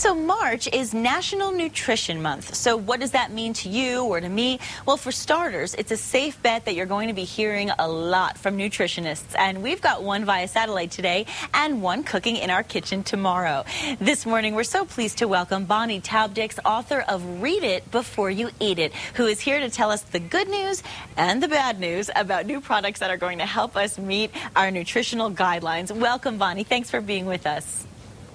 So March is National Nutrition Month. So what does that mean to you or to me? Well, for starters, it's a safe bet that you're going to be hearing a lot from nutritionists. And we've got one via satellite today and one cooking in our kitchen tomorrow. This morning, we're so pleased to welcome Taub-Dix, author of Read It Before You Eat It, who is here to tell us the good news and the bad news about new products that are going to help us meet our nutritional guidelines. Welcome, Bonnie. Thanks for being with us.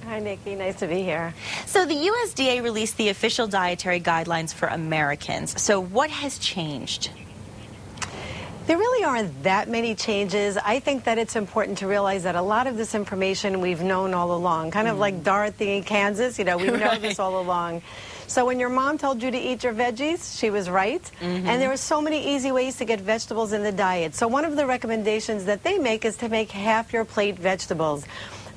Hi, Nikki. Nice to be here. So the USDA released the official dietary guidelines for Americans. So what has changed? There really aren't that many changes. I think that it's important to realize that a lot of this information we've known all along, kind of like Dorothy in Kansas, we've known this all along. So when your mom told you to eat your veggies, she was right. And there are so many easy ways to get vegetables in the diet. So one of the recommendations that they make is to make half your plate vegetables.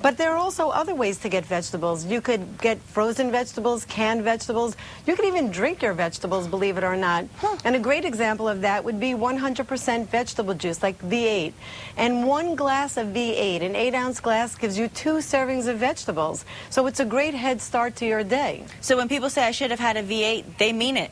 But there are also other ways to get vegetables. You could get frozen vegetables, canned vegetables. You could even drink your vegetables, believe it or not. And a great example of that would be 100% vegetable juice, like V8. And 1 glass of V8, an 8-ounce glass, gives you 2 servings of vegetables. So it's a great head start to your day. So when people say I should have had a V8, they mean it.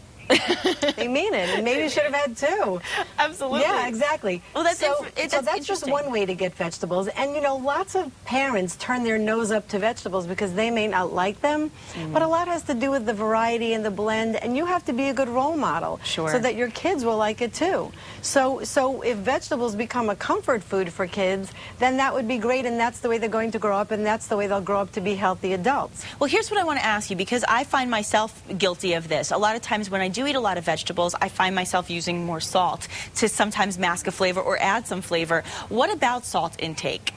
They mean it, and maybe you should have had 2. Absolutely. Yeah, exactly. Well, that's just one way to get vegetables. And, lots of parents turn their nose up to vegetables because they may not like them. But a lot has to do with the variety and the blend, and you have to be a good role model so that your kids will like it too. So if vegetables become a comfort food for kids, then that would be great, and that's the way they're going to grow up, and that's the way they'll grow up to be healthy adults. Well, here's what I want to ask you, because I find myself guilty of this. A lot of times when I do eat a lot of vegetables, I find myself using more salt to sometimes mask a flavor or add some flavor. What about salt intake?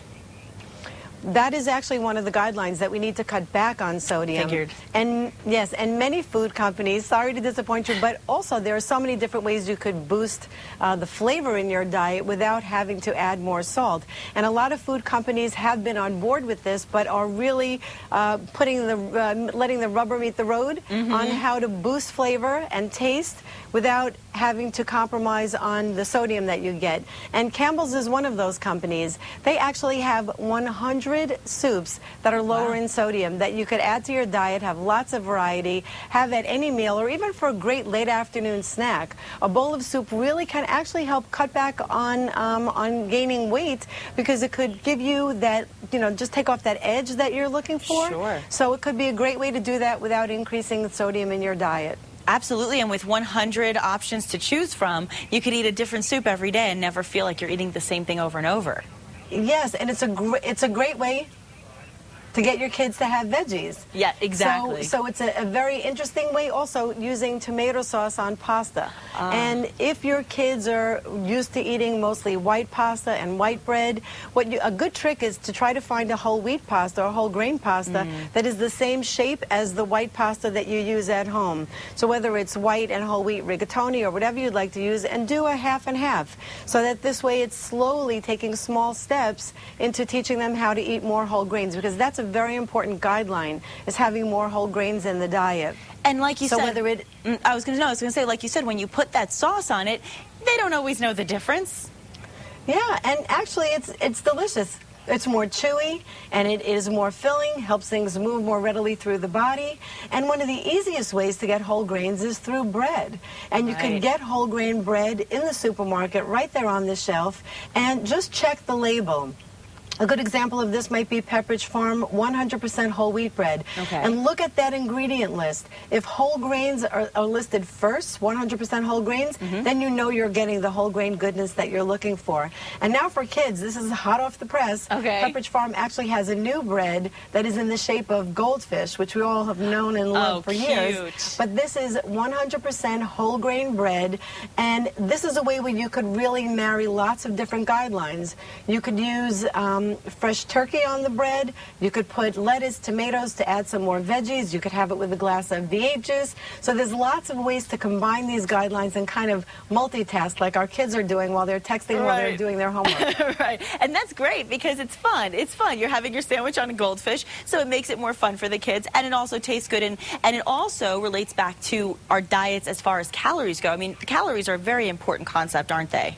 That is actually one of the guidelines, that we need to cut back on sodium. Figured. And yes, and many food companies, sorry to disappoint you, but also there are so many different ways you could boost the flavor in your diet without having to add more salt. And a lot of food companies have been on board with this, but are really letting the rubber meet the road on how to boost flavor and taste without having to compromise on the sodium that you get. And Campbell's is one of those companies. They actually have 100 soups that are lower in sodium that you could add to your diet, have lots of variety, have at any meal, or even for a great late afternoon snack. A bowl of soup really can actually help cut back on gaining weight, because it could give you that, just take off that edge that you're looking for. Sure. So it could be a great way to do that without increasing the sodium in your diet. Absolutely, and with 100 options to choose from, you could eat a different soup every day and never feel like you're eating the same thing over and over. Yes, and it's a great way to get your kids to have veggies. Yeah, exactly. So it's a very interesting way, also using tomato sauce on pasta. And if your kids are used to eating mostly white pasta and white bread, a good trick is to try to find a whole wheat pasta or whole grain pasta that is the same shape as the white pasta that you use at home. So whether it's white and whole wheat rigatoni or whatever you'd like to use, and do a half and half, so that this way it's slowly taking small steps into teaching them how to eat more whole grains, because that's a very important guideline, is having more whole grains in the diet. And like you said, whether it, I was going to say, like you said, when you put that sauce on it, they don't always know the difference. Yeah, and actually it's delicious. It's more chewy, and it is more filling, helps things move more readily through the body. And one of the easiest ways to get whole grains is through bread. And you can get whole grain bread in the supermarket right there on the shelf, and just check the label. A good example of this might be Pepperidge Farm 100% whole wheat bread. And look at that ingredient list. If whole grains are listed first, 100% whole grains, then you know you're getting the whole grain goodness that you're looking for. And now for kids, this is hot off the press. Pepperidge Farm actually has a new bread that is in the shape of goldfish, which we all have known and loved for years. But this is 100% whole grain bread, and this is a way where you could really marry lots of different guidelines. You could use fresh turkey on the bread. You could put lettuce, tomatoes to add some more veggies. You could have it with a glass of V8 juice. So there's lots of ways to combine these guidelines and kind of multitask, like our kids are doing while they're texting, while they're doing their homework. And that's great, because it's fun. It's fun. You're having your sandwich on a goldfish, so it makes it more fun for the kids, and it also tastes good, and it also relates back to our diets as far as calories go. I mean, calories are a very important concept, aren't they?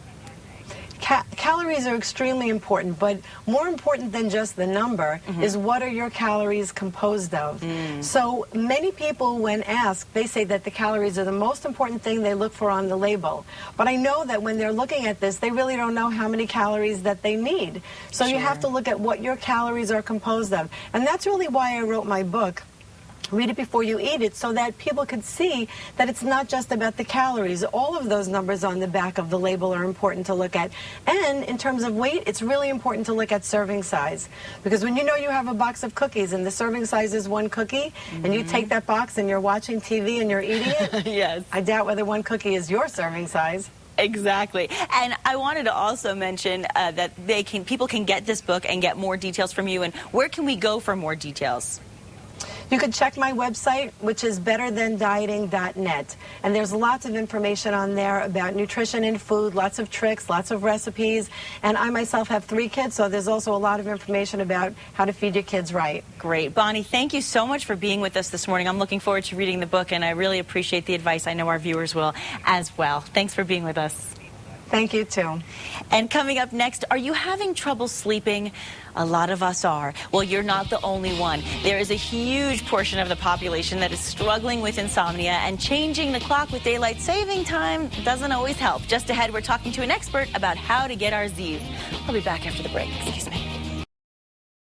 Calories are extremely important, but more important than just the number is what are your calories composed of. So many people, when asked, they say that the calories are the most important thing they look for on the label. But I know that when they're looking at this, they really don't know how many calories that they need. So you have to look at what your calories are composed of. And that's really why I wrote my book, Read It Before You Eat It, so that people could see that it's not just about the calories. All of those numbers on the back of the label are important to look at. And in terms of weight, it's really important to look at serving size. Because when you know you have a box of cookies and the serving size is one cookie, and you take that box and you're watching TV and you're eating it, yes. I doubt whether one cookie is your serving size. Exactly. And I wanted to also mention that people can get this book and get more details from you. And where can we go for more details? You can check my website, which is betterthandieting.net. And there's lots of information on there about nutrition and food, lots of tricks, lots of recipes. And I myself have 3 kids, so there's also a lot of information about how to feed your kids right. Great. Bonnie, thank you so much for being with us this morning. I'm looking forward to reading the book, and I really appreciate the advice. I know our viewers will as well. Thanks for being with us. Thank you, too. And coming up next, are you having trouble sleeping? A lot of us are. Well, you're not the only one. There is a huge portion of the population that is struggling with insomnia, and changing the clock with daylight saving time doesn't always help. Just ahead, we're talking to an expert about how to get our Z's. I'll be back after the break. Excuse me.